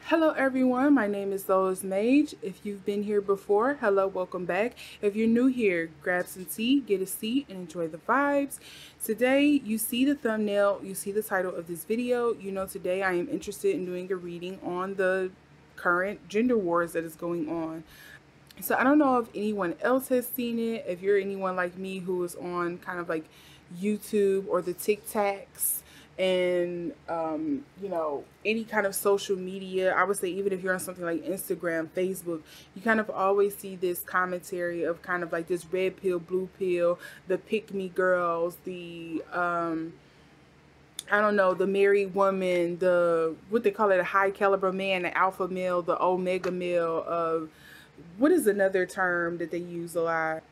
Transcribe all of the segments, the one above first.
Hello everyone, my name is LotusMaje. If you've been here before, hello, welcome back. If you're new here, grab some tea, get a seat, and enjoy the vibes. Today, you see the thumbnail, you see the title of this video. You know today I am interested in doing a reading on the current gender wars that is going on. So I don't know if anyone else has seen it, if you're anyone like me who is on kind of like YouTube or the TikToks and any kind of social media. I would say even if you're on something like Instagram, Facebook, you kind of always see this commentary of kind of like this red pill, blue pill, the pick me girls, the I don't know, the married woman, the what they call it, a high caliber man, the alpha male, the omega male, of what is another term that they use a lot?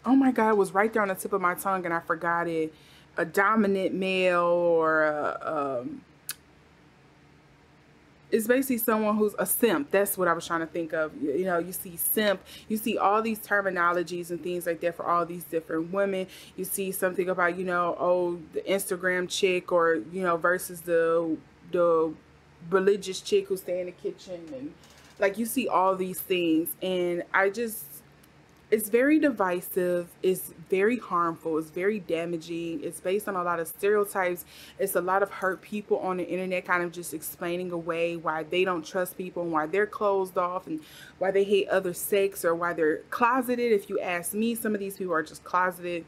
Oh my God, it was right there on the tip of my tongue and I forgot it. A dominant male, or it's basically someone who's a simp. That's what I was trying to think of. You know, you see simp, you see all these terminologies and things like that for all these different women. You see something about, oh, the Instagram chick, or, versus the religious chick who stay in the kitchen, and like you see all these things, and it's very divisive, it's very harmful, it's very damaging, it's based on a lot of stereotypes. It's a lot of hurt people on the internet kind of just explaining away why they don't trust people and why they're closed off and why they hate other sex, or why they're closeted. If you ask me, some of these people are just closeted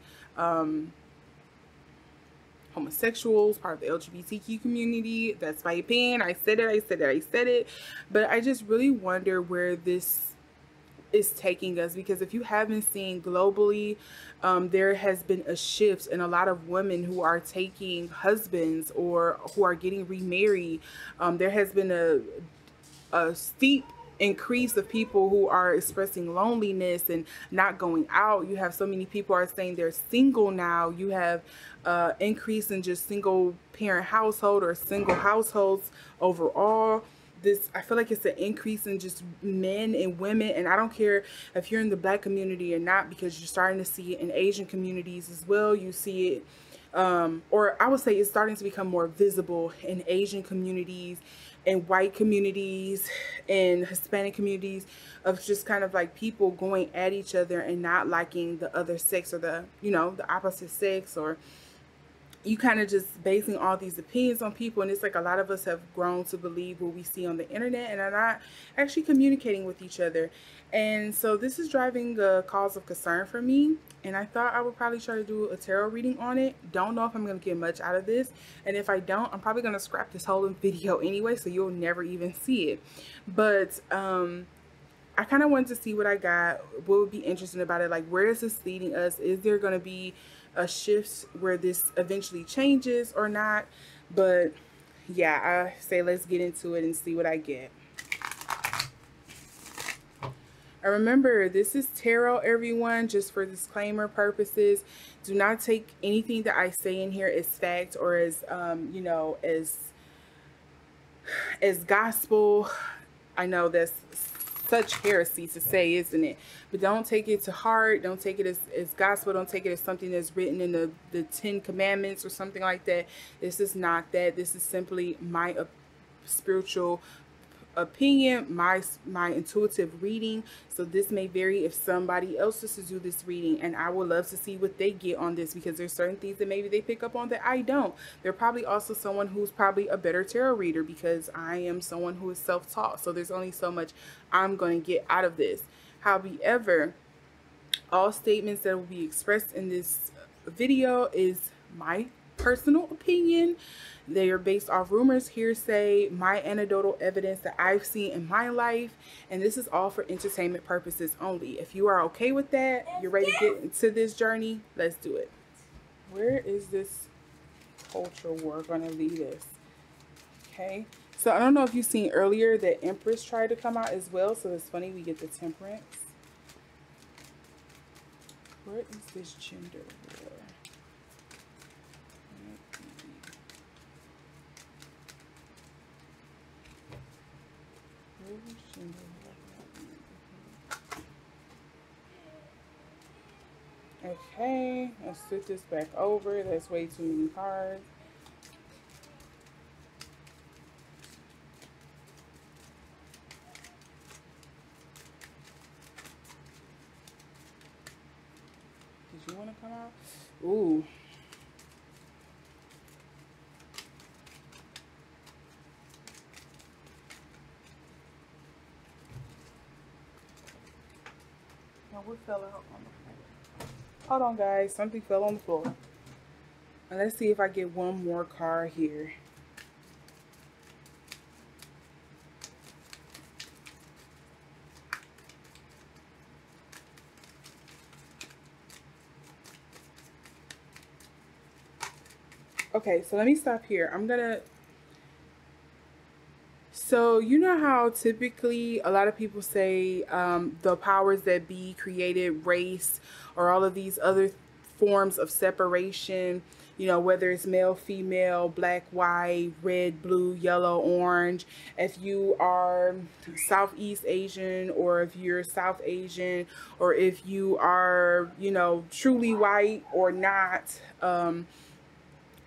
homosexuals, part of the LGBTQ community. That's my opinion. I said it. But I just really wonder where this is taking us, because if you haven't seen globally, there has been a shift in a lot of women who are taking husbands or who are getting remarried. There has been a steep increase of people who are expressing loneliness and not going out. You have so many people are saying they're single now. You have increase in just single parent household or single households overall. I feel like it's an increase in just men and women, and I don't care if you're in the Black community or not, because you're starting to see it in Asian communities as well. You see it, or I would say it's starting to become more visible in Asian communities and white communities and Hispanic communities, of just kind of like people going at each other and not liking the other sex, or the opposite sex, or you kind of just basing all these opinions on people. And it's like a lot of us have grown to believe what we see on the internet and are not actually communicating with each other. And so this is driving a cause of concern for me, and I thought I would probably try to do a tarot reading on it. Don't know if I'm going to get much out of this, and if I don't, I'm probably going to scrap this whole video anyway, so you'll never even see it. But I kind of wanted to see what I got, what would be interesting about it. Like, where is this leading us? Is there going to be a shift where this eventually changes or not? But yeah, I say let's get into it and see what I get. And remember, this is tarot, everyone, just for disclaimer purposes. Do not take anything that I say in here as fact, or as as gospel. I know that's such heresy to say, isn't it? But don't take it to heart. Don't take it as gospel. Don't take it as something that's written in the 10 Commandments or something like that. This is not that. This is simply my spiritual opinion, my intuitive reading. So this may vary if somebody else is to do this reading, and I would love to see what they get on this, because there's certain things that maybe they pick up on that I don't. They're probably also someone who's probably a better tarot reader, because I am someone who is self-taught, so there's only so much I'm going to get out of this. However, all statements that will be expressed in this video is my personal opinion. They are based off rumors, hearsay, my anecdotal evidence that I've seen in my life, and this is all for entertainment purposes only. If you are okay with that, you're ready to get into this journey, let's do it. Where is this culture war going to lead us? Okay, so I don't know if you've seen earlier that Empress tried to come out as well, so it's funny we get the Temperance. Where is this gender war? Okay, let's flip this back over. That's way too many cards. You want to come out? Ooh. No, what fell out on the floor? Hold on, guys. Something fell on the floor. And let's see if I get one more card here. Okay, so let me stop here. So you know how typically a lot of people say the powers that be created race or all of these other forms of separation, you know, whether it's male, female, black, white, red, blue, yellow, orange. If you are Southeast Asian, or if you're South Asian, or if you are, you know, truly white or not,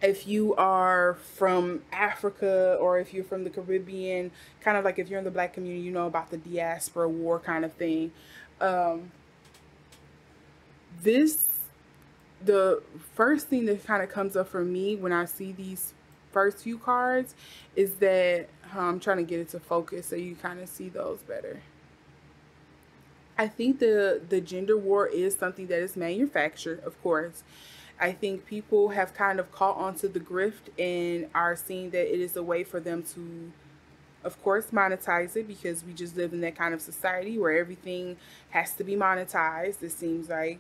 if you are from Africa or if you're from the Caribbean, kind of like if you're in the black community, you know about the diaspora war kind of thing. Um, this, the first thing that kind of comes up for me when I see these first few cards is that I'm trying to get it to focus so you kind of see those better. I think the gender war is something that is manufactured, of course. I think people have kind of caught onto the grift and are seeing that it is a way for them to, of course, monetize it, because we just live in that kind of society where everything has to be monetized, it seems like.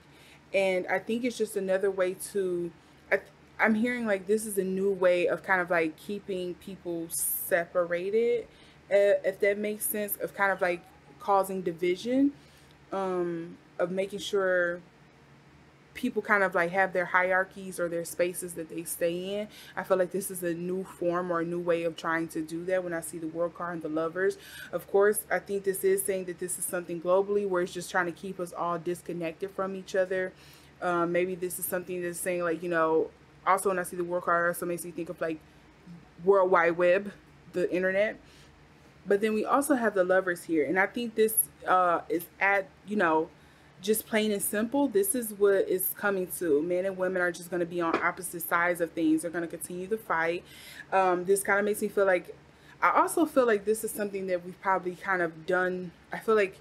And I think it's just another way to, I'm hearing like this is a new way of kind of like keeping people separated, if that makes sense, of kind of like causing division, of making sure people kind of like have their hierarchies or their spaces that they stay in. I feel like this is a new form or a new way of trying to do that when I see the World card and the Lovers. Of course, I think this is saying that this is something globally where it's just trying to keep us all disconnected from each other. Maybe this is something that's saying like, you know, also when I see the World card, it also makes me think of like World Wide Web, the internet. But then we also have the Lovers here. And I think this is at, you know, just plain and simple, this is what it's coming to. Men and women are just going to be on opposite sides of things. They're going to continue to fight. This kind of makes me feel like, I also feel like this is something that we've probably kind of done. I feel like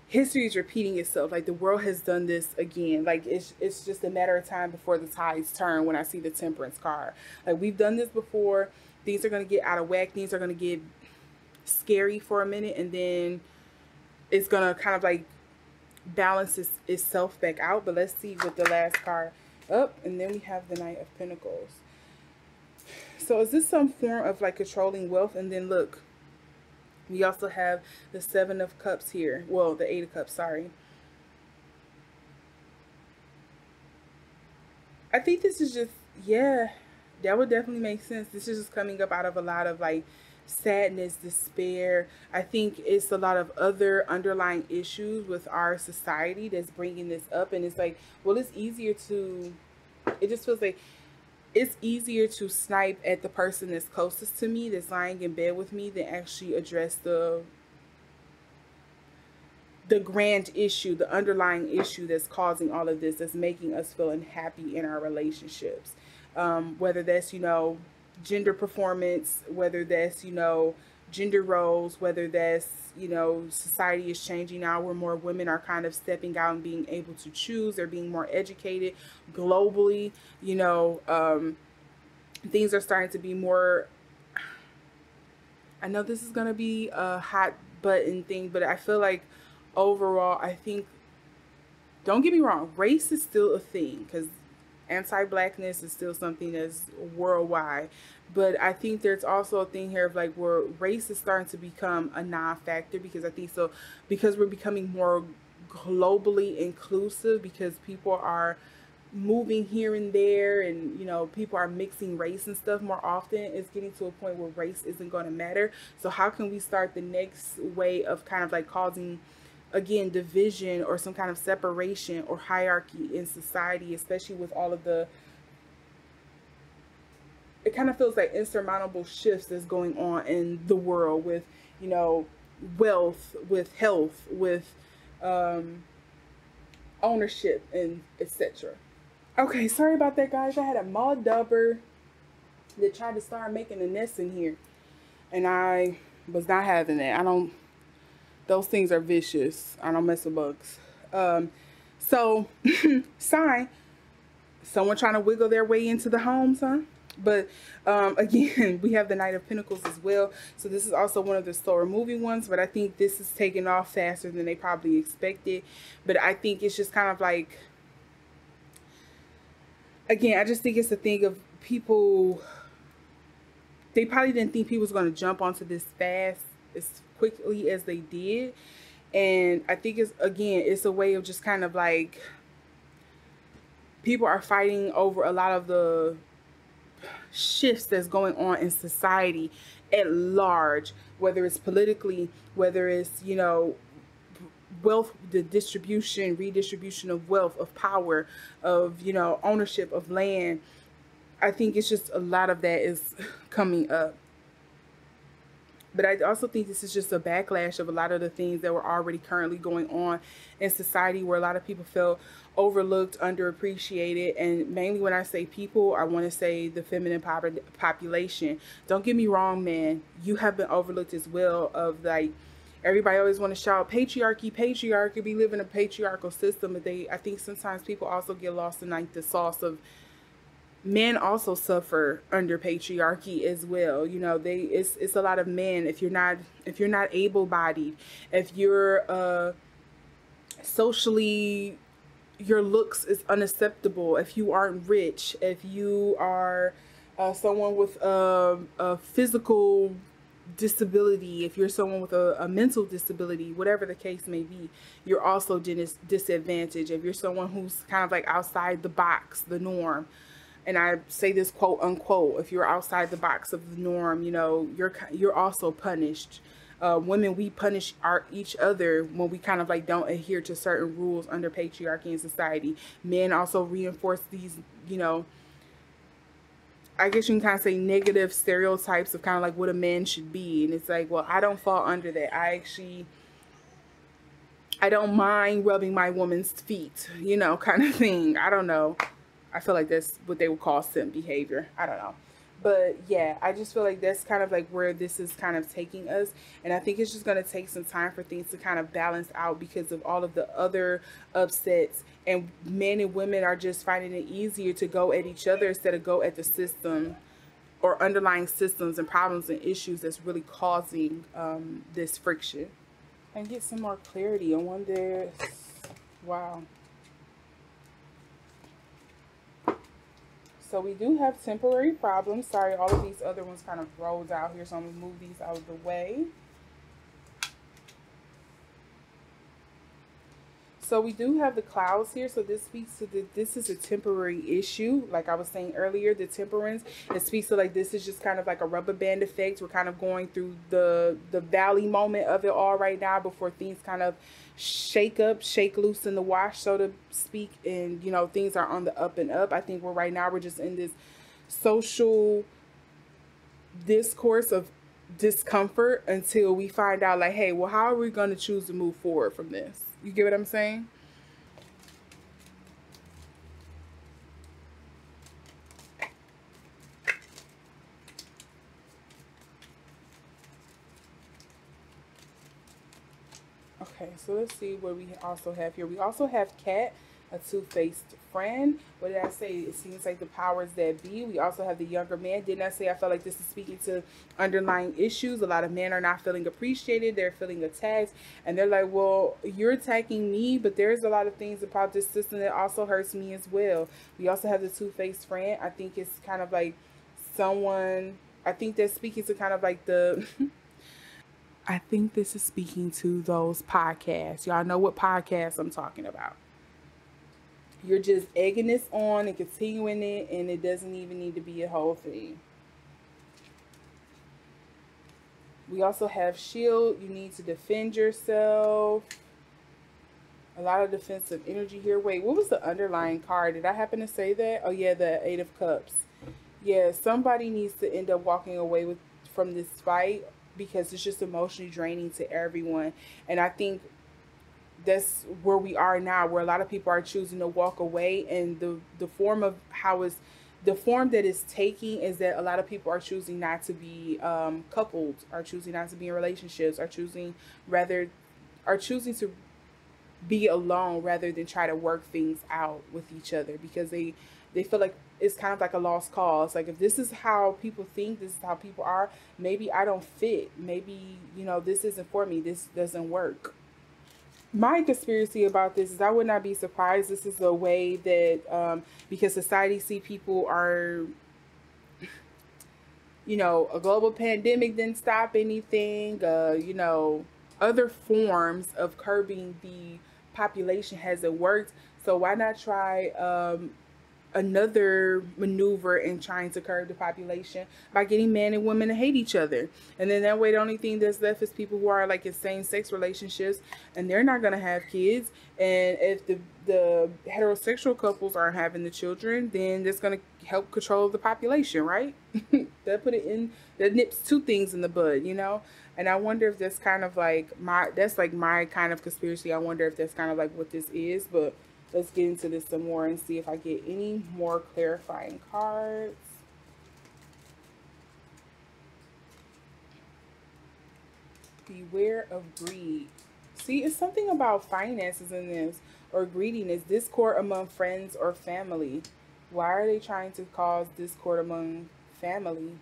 history is repeating itself. Like the world has done this again. Like it's just a matter of time before the tides turn when I see the Temperance card. Like we've done this before. Things are going to get out of whack. Things are going to get scary for a minute, and then it's going to kind of like balances itself back out. But let's see what the last card up, and then we have the Knight of Pentacles. So is this some form of like controlling wealth? And then look, we also have the Seven of Cups here. Well, the Eight of Cups, sorry. I think this is just, yeah, that would definitely make sense. This is just coming up out of a lot of like sadness, despair. I think it's a lot of other underlying issues with our society that's bringing this up. And it's like, well, it's easier to, it just feels like it's easier to snipe at the person that's closest to me, that's lying in bed with me, than actually address the grand issue, the underlying issue that's causing all of this, that's making us feel unhappy in our relationships. Whether that's, you know, gender performance, whether that's, you know, gender roles, whether that's, you know, society is changing now where more women are kind of stepping out and being able to choose. They're being more educated globally. You know, things are starting to be more, I know this is going to be a hot button thing, but I feel like overall, I think, don't get me wrong, race is still a thing, because anti-blackness is still something that's worldwide. But I think there's also a thing here of like where race is starting to become a non-factor, because I think so, because we're becoming more globally inclusive, because people are moving here and there, and you know, people are mixing race and stuff more often. It's getting to a point where race isn't going to matter. So how can we start the next way of kind of like causing, again, division or some kind of separation or hierarchy in society, especially with all of the, it kind of feels like insurmountable shifts that's going on in the world with, you know, wealth, with health, with ownership, and etc. Okay, sorry about that, guys. I had a mall dubber that tried to start making a nest in here, and I was not having it. I don't. Those things are vicious. I don't mess with bugs. Um, so sign someone trying to wiggle their way into the home, son. But again, we have the Knight of Pentacles as well. So this is also one of the slower moving ones, but I think this is taking off faster than they probably expected. But I think it's just kind of like, again, I just think it's a thing of people, they probably didn't think people was going to jump onto this fast as quickly as they did. And I think it's, again, it's a way of just kind of like, people are fighting over a lot of the shifts that's going on in society at large, whether it's politically, whether it's, you know, wealth, the distribution, redistribution of wealth, of power, of, you know, ownership of land. I think it's just a lot of that is coming up. But I also think this is just a backlash of a lot of the things that were already currently going on in society, where a lot of people felt overlooked, underappreciated. And mainly when I say people, I want to say the feminine population. Don't get me wrong, man. You have been overlooked as well. Of like, everybody always want to shout patriarchy, patriarchy. We live in a patriarchal system, but I think sometimes people also get lost in like the sauce of, men also suffer under patriarchy as well. You know, it's a lot of men. If you're not able bodied, if you're socially, your looks is unacceptable, if you aren't rich, if you are someone with a physical disability, if you're someone with a mental disability, whatever the case may be, you're also disadvantaged. If you're someone who's kind of like outside the box, the norm, and I say this quote unquote, if you're outside the box of the norm, you know, you're also punished. Women, we punish each other when we kind of like don't adhere to certain rules under patriarchy in society. Men also reinforce these, you know, I guess you can kind of say negative stereotypes of kind of like what a man should be. And it's like, well, I don't fall under that. I don't mind rubbing my woman's feet, you know, kind of thing. I don't know. I feel like that's what they would call simp behavior. I don't know. But yeah, I just feel like that's kind of like where this is kind of taking us. And I think it's just going to take some time for things to kind of balance out because of all of the other upsets. And men and women are just finding it easier to go at each other instead of go at the system or underlying systems and problems and issues that's really causing this friction. And get some more clarity on this. Wow. So we do have temporary problems. Sorry, all of these other ones kind of rolled out here, so I'm going to move these out of the way. So we do have the clouds here. So this speaks to this is a temporary issue. Like I was saying earlier, the temperance, it speaks to like this is just kind of like a rubber band effect. We're kind of going through the valley moment of it all right now before things kind of shake loose in the wash, so to speak. And, you know, things are on the up and up. I think right now we're just in this social discourse of discomfort until we find out like, hey, well, how are we going to choose to move forward from this? You get what I'm saying? Okay, so let's see what we also have here. We also have Cat, a two-faced friend. What did I say? It seems like the powers that be. We also have the younger man. Didn't I say I felt like this is speaking to underlying issues? A lot of men are not feeling appreciated. They're feeling attacked. And they're like, well, you're attacking me, but there's a lot of things about this system that also hurts me as well. We also have the two-faced friend. I think it's kind of like someone, I think that's speaking to kind of like the... I think this is speaking to those podcasts. Y'all know what podcasts I'm talking about. You're just egging this on and continuing it, and it doesn't even need to be a whole thing. We also have shield. You need to defend yourself. A lot of defensive energy here. Wait, what was the underlying card? Did I happen to say that? Oh, yeah, the Eight of Cups. Yeah, somebody needs to end up walking away from this fight because it's just emotionally draining to everyone. And I think that's where we are now, where a lot of people are choosing to walk away, and the form of how is the form that it's taking is that a lot of people are choosing not to be coupled, are choosing not to be in relationships, rather are choosing to be alone rather than try to work things out with each other, because they feel like it's kind of like a lost cause. Like, if this is how people think, this is how people are, maybe I don't fit, maybe, this isn't for me, this doesn't work. My conspiracy about this is, I would not be surprised this is a way that, because society see people are, a global pandemic didn't stop anything, other forms of curbing the population hasn't worked, so why not try another maneuver in trying to curb the population by getting men and women to hate each other. And then that way, the only thing that's left is people who are like in same sex relationships, and they're not going to have kids. And if the heterosexual couples aren't having the children, then that's going to help control the population, right? That nips two things in the bud. And I wonder if that's kind of like my kind of conspiracy. I wonder if that's kind of like what this is, but let's get into this some more and see if I get any more clarifying cards. Beware of greed. See, it's something about finances in this, or greediness, discord among friends or family. Why are they trying to cause discord among family?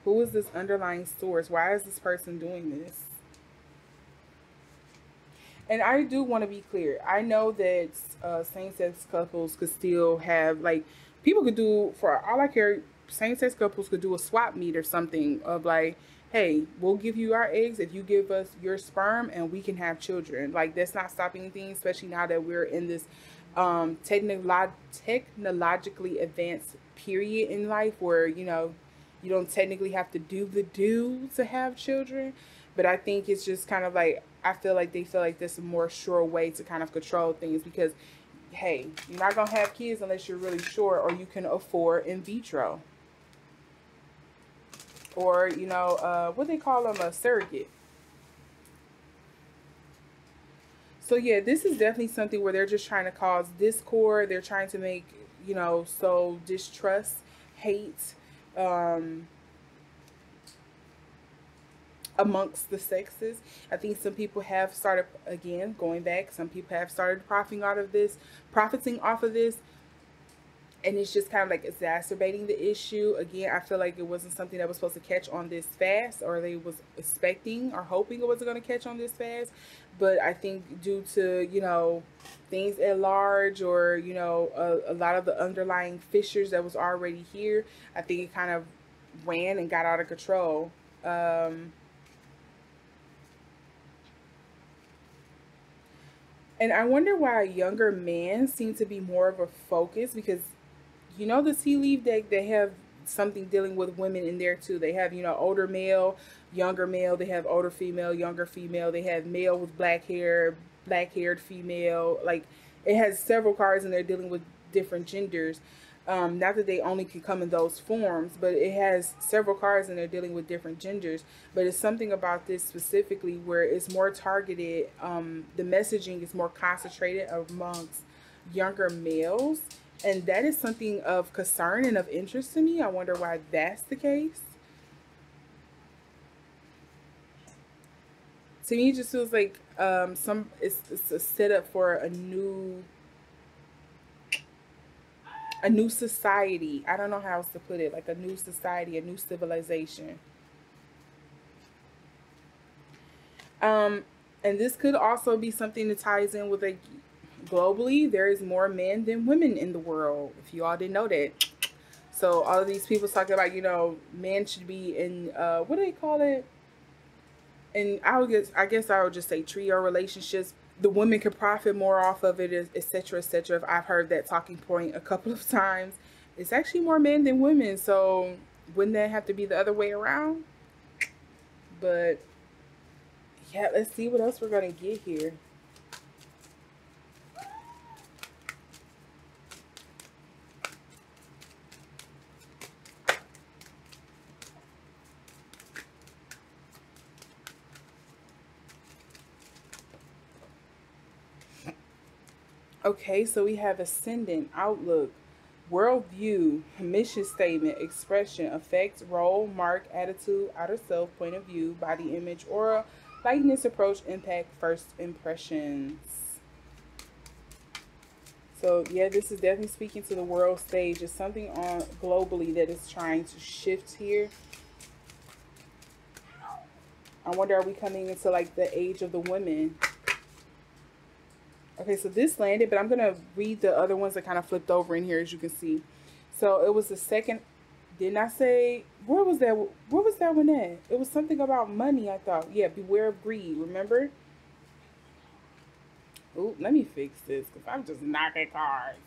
Who is this underlying source? Why is this person doing this? And I do want to be clear. I know that same-sex couples could still have, like, people could do, for all I care, same-sex couples could do a swap meet or something of like, hey, we'll give you our eggs if you give us your sperm, and we can have children. Like, that's not stopping anything, especially now that we're in this technologically advanced period in life where, you don't technically have to do the do to have children. But I think it's just kind of like, I feel like they feel like this is a more sure way to kind of control things, because, hey, you're not going to have kids unless you're really sure, or you can afford in vitro. Or, what they call them, a surrogate. So, yeah, this is definitely something where they're just trying to cause discord. They're trying to make, sow distrust, hate, amongst the sexes. I think some people have started, again, going back, some people have started profiting off of this, and it's just kind of like exacerbating the issue. Again, I feel like it wasn't something that was supposed to catch on this fast, or they was expecting or hoping it wasn't going to catch on this fast. But I think due to, things at large, or, a lot of the underlying fissures that was already here, I think it kind of ran and got out of control. And I wonder why younger men seem to be more of a focus, because, the tea leaf deck, they have something dealing with women in there too. They have, older male, younger male. They have older female, younger female. They have male with black hair, black-haired female. Like, it has several cards in there dealing with different genders. Not that they only can come in those forms, but it has several cards in there dealing with different genders. But it's something about this specifically where it's more targeted. The messaging is more concentrated amongst younger males. And that is something of concern and of interest to me. I wonder why that's the case. To me, it just feels like it's a setup for a new society. I don't know how else to put it. Like a new society, a new civilization. And this could also be something that ties in with, like, globally, there is more men than women in the world. If you all didn't know that. So all of these people talking about, men should be in, what do they call it? And I guess I would just say trio relationships. The women could profit more off of it, etc., etc. I've heard that talking point a couple of times. It's actually more men than women, so wouldn't that have to be the other way around? But yeah, let's see what else we're gonna get here. Okay, so we have ascendant, outlook, worldview, mission statement, expression, effect, role, mark, attitude, outer self, point of view, body image, aura, likeness, approach, impact, first impressions. So yeah, this is definitely speaking to the world stage. It's something on globally that is trying to shift here. I wonder, are we coming into like the age of the women? Okay, so this landed, but I'm gonna read the other ones that kind of flipped over in here, as you can see. So it was the second. Didn't I say where was that? Where was that one at? It was something about money. I thought, yeah, beware of greed. Remember? Ooh, let me fix this because I'm just knocking cards.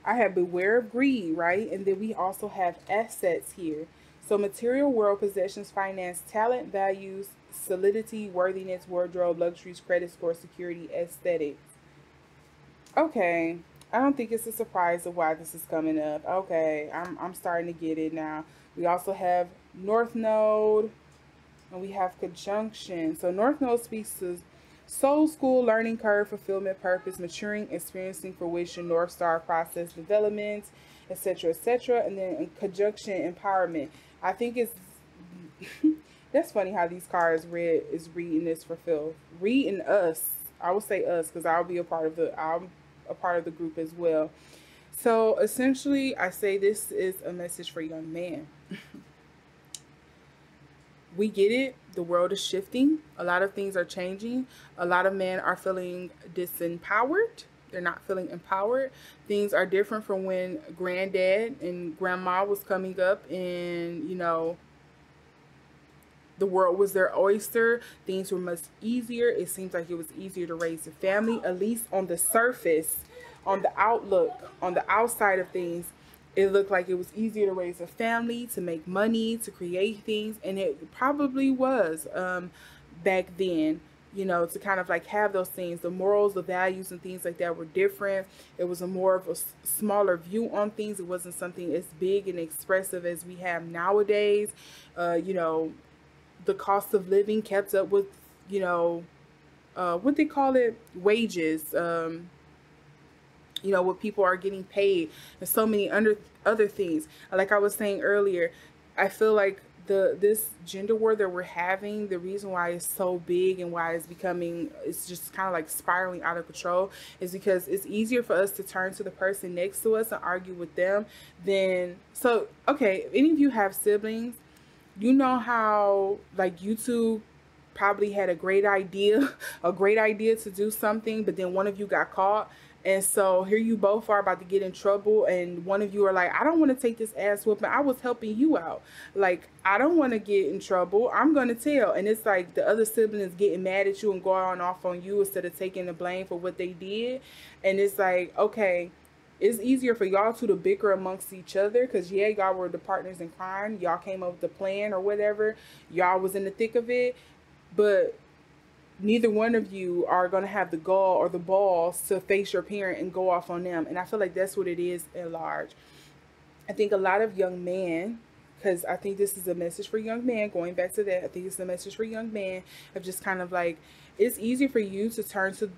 I have beware of greed, right? And then we also have assets here. So material world, possessions, finance, talent, values, solidity, worthiness, wardrobe, luxuries, credit score, security, aesthetics. Okay. I don't think it's a surprise of why this is coming up. Okay, I'm starting to get it now. We also have North Node, and we have conjunction. So North Node speaks to soul school, learning curve, fulfillment, purpose, maturing, experiencing fruition, North Star process development, etc., etc. And then in conjunction, empowerment. I think it's that's funny how these cards read is reading this for Phil. Reading us. I will say us because I'll be a part of the I'm a part of the group as well. So essentially I say this is a message for young man. We get it. The world is shifting. A lot of things are changing. A lot of men are feeling disempowered. They're not feeling empowered. Things are different from when granddad and grandma was coming up and, you know, the world was their oyster. Things were much easier. It seems like it was easier to raise a family, at least on the surface, on the outlook, on the outside of things. It looked like it was easier to raise a family, to make money, to create things. And it probably was back then, you know, to kind of like have those things. The morals, the values and things like that were different. It was a more of a smaller view on things. It wasn't something as big and expressive as we have nowadays. You know, the cost of living kept up with, you know, what they call it, wages, you know, what people are getting paid, and so many other things. Like I was saying earlier, I feel like this gender war that we're having, the reason why it's so big and why it's becoming, it's just kind of like spiraling out of control, is because it's easier for us to turn to the person next to us and argue with them than, so okay, if any of you have siblings, you know how like YouTube probably had a great idea, a great idea to do something, but then one of you got caught. And so here you both are about to get in trouble, and one of you are like, I don't want to take this ass whooping. I was helping you out. Like, I don't want to get in trouble. I'm going to tell. And it's like the other sibling is getting mad at you and going off on you instead of taking the blame for what they did. And it's like, okay, it's easier for y'all two to bicker amongst each other because, yeah, y'all were the partners in crime. Y'all came up with the plan or whatever. Y'all was in the thick of it. But neither one of you are going to have the gall or the balls to face your parent and go off on them. And I feel like that's what it is at large. I think a lot of young men, because I think this is a message for young men, going back to that, I think it's a message for young men of just kind of like, it's easy for you to turn to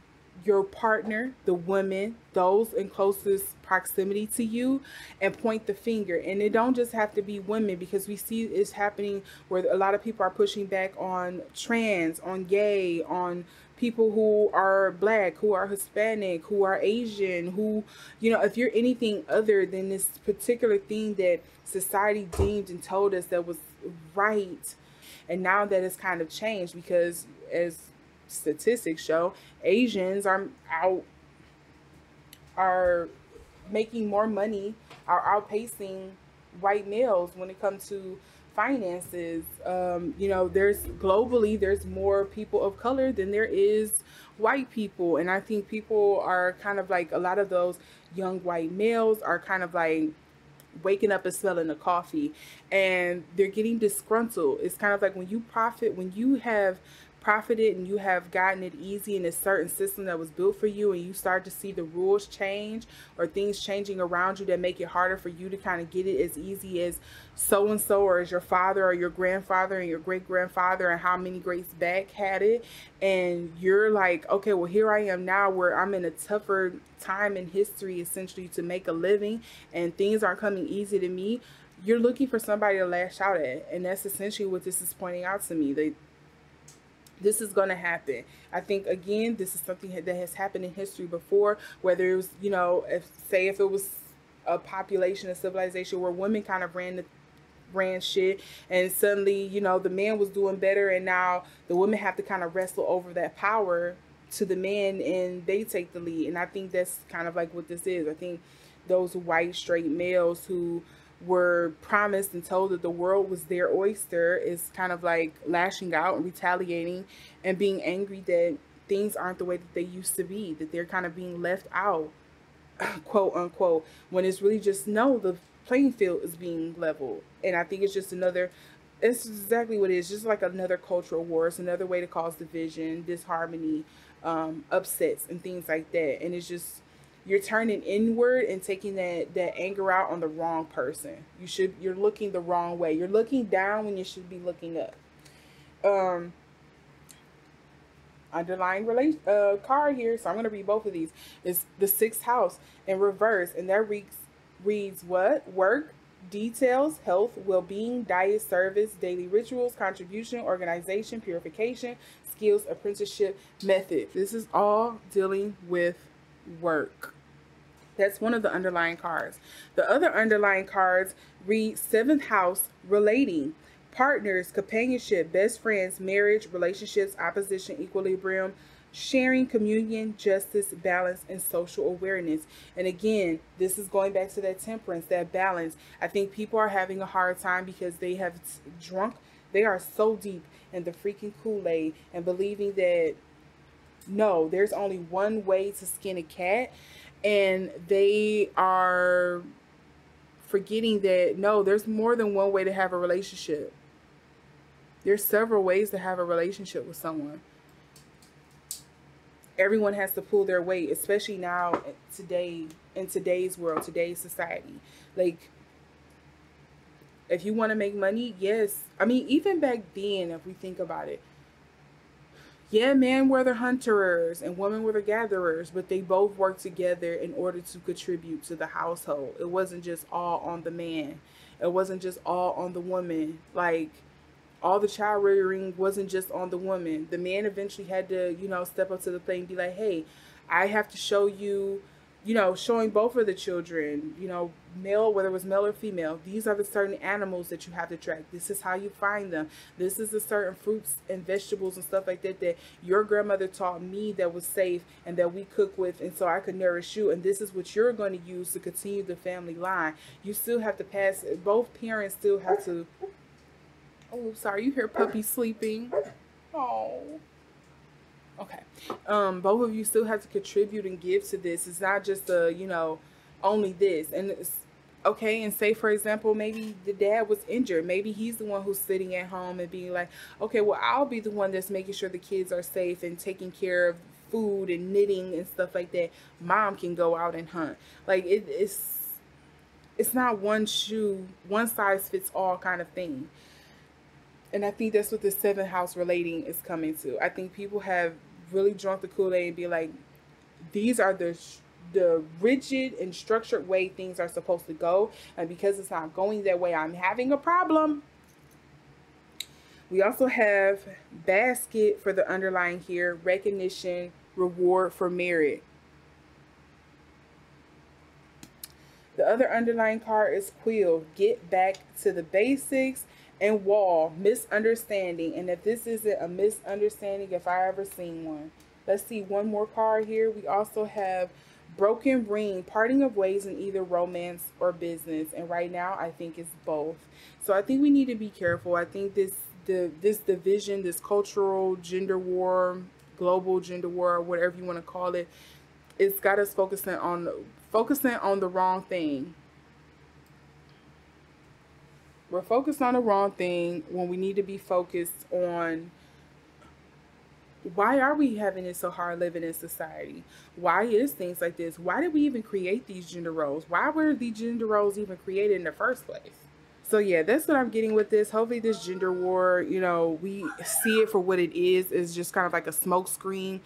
your partner, the women, those in closest proximity to you, and point the finger. And it don't just have to be women, because we see it's happening where a lot of people are pushing back on trans, on gay, on people who are black, who are Hispanic, who are Asian, who, you know, if you're anything other than this particular thing that society deemed and told us that was right. And now that it's kind of changed, because as statistics show, Asians are making more money, are outpacing white males when it comes to finances. You know, there's more people of color than there is white people. And I think people are kind of like, a lot of those young white males are kind of like waking up and smelling the coffee, and they're getting disgruntled. It's kind of like when you profit, when you have profited and you have gotten it easy in a certain system that was built for you, and you start to see the rules change or things changing around you that make it harder for you to kind of get it as easy as so and so, or as your father or your grandfather and your great grandfather and how many greats back had it, and you're like, okay, well, here I am now where I'm in a tougher time in history essentially to make a living, and things aren't coming easy to me. You're looking for somebody to lash out at, and that's essentially what this is pointing out to me. This is going to happen. I think, again, this is something that has happened in history before, whether it was, you know, if it was a population, a civilization where women kind of ran shit, and suddenly, you know, the man was doing better, and now the women have to kind of wrestle over that power to the man, and they take the lead. And I think that's kind of like what this is. I think those white straight males who were promised and told that the world was their oyster is kind of like lashing out and retaliating and being angry that things aren't the way that they used to be, that they're kind of being left out, quote unquote, when it's really just, no, the playing field is being leveled. And I think it's just another, it's exactly what it is, just like another cultural war. It's another way to cause division, disharmony, upsets and things like that. And it's just, you're turning inward and taking that anger out on the wrong person. You're looking the wrong way. You're looking down when you should be looking up. Underlying card here, so I'm going to read both of these, is the 6th house in reverse, and that reads what? Work, details, health, well-being, diet, service, daily rituals, contribution, organization, purification, skills, apprenticeship, method. This is all dealing with work. That's one of the underlying cards. The other underlying cards read 7th house, relating, partners, companionship, best friends, marriage, relationships, opposition, equilibrium, sharing, communion, justice, balance, and social awareness. And again, this is going back to that temperance, that balance. I think people are having a hard time because they have they are so deep in the freaking Kool-Aid and believing that, no, there's only one way to skin a cat, and they are forgetting that, no, there's more than one way to have a relationship. There's several ways to have a relationship with someone. Everyone has to pull their weight, especially now, today, in today's world, today's society. Like, if you want to make money, yes. I mean, even back then, if we think about it, yeah, men were the hunters and women were the gatherers, but they both worked together in order to contribute to the household. It wasn't just all on the man. It wasn't just all on the woman. Like, all the child rearing wasn't just on the woman. The man eventually had to, you know, step up to the plate and be like, hey, I have to show you, you know, showing both of the children, you know, male, whether it was male or female, these are the certain animals that you have to track. This is how you find them. This is the certain fruits and vegetables and stuff like that that your grandmother taught me that was safe and that we cook with, and so I could nourish you. And this is what you're going to use to continue the family line. You still have to pass, both parents still have to, oh, sorry, you hear puppy sleeping. Oh. Okay. Both of you still have to contribute and give to this. It's not just a, you know, only this. And it's okay. And say, for example, maybe the dad was injured. Maybe he's the one who's sitting at home and being like, okay, well, I'll be the one that's making sure the kids are safe and taking care of food and knitting and stuff like that. Mom can go out and hunt. Like, it's not one size fits all kind of thing. And I think that's what the 7th house relating is coming to. I think people have really drunk the Kool-Aid and be like, these are the rigid and structured way things are supposed to go. And because it's not going that way, I'm having a problem. We also have basket for the underlying here, recognition, reward for merit. The other underlying card is quill, get back to the basics, and wall, misunderstanding. And if this isn't a misunderstanding, if I ever seen one. Let's see one more card here. We also have broken ring, parting of ways in either romance or business. And right now, I think it's both. So I think we need to be careful. I think this division, this cultural gender war, global gender war, whatever you want to call it, it's got us focusing on the wrong thing. We're focused on the wrong thing when we need to be focused on Why are we having it so hard living in society? Why is things like this? Why did we even create these gender roles? Why were these gender roles even created in the first place? So yeah, that's what I'm getting with this. Hopefully this gender war, you know, we see it for what it is just kind of like a smoke screen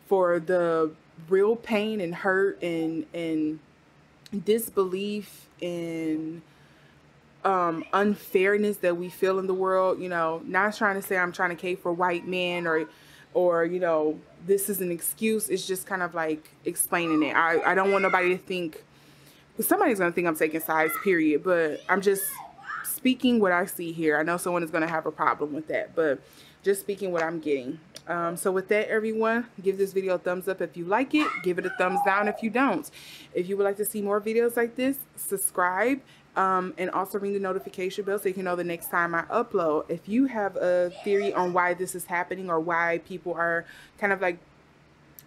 for the real pain and hurt and disbelief and unfairness that we feel in the world. You know, not trying to say I'm trying to cape for white men or you know, this is an excuse. It's just kind of like explaining it. I don't want nobody to think, somebody's gonna think I'm taking sides, period, but I'm just speaking what I see here. I know someone is gonna have a problem with that, but just speaking what I'm getting. So with that, everyone, give this video a thumbs up if you like it. Give it a thumbs down if you don't. If you would like to see more videos like this, subscribe. And also ring the notification bell so you can know the next time I upload. If you have a theory on why this is happening or why people are kind of like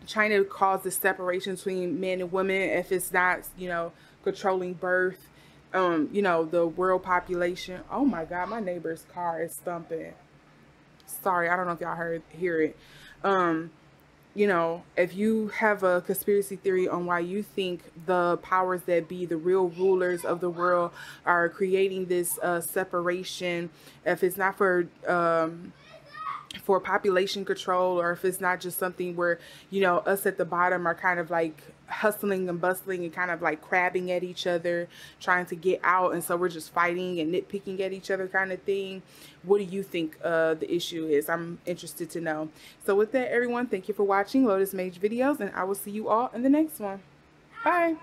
trying to cause this separation between men and women, if it's not, you know, controlling birth, you know, the world population. Oh my God, my neighbor's car is thumping. Sorry, I don't know if y'all hear it. You know, if you have a conspiracy theory on why you think the powers that be, the real rulers of the world, are creating this separation, if it's not for population control, or if it's not just something where, you know, us at the bottom are kind of like hustling and bustling and kind of like crabbing at each other, trying to get out, and so we're just fighting and nitpicking at each other kind of thing. What do you think the issue is? I'm interested to know. So with that, everyone, thank you for watching LotusMaje videos, and I will see you all in the next one. Bye.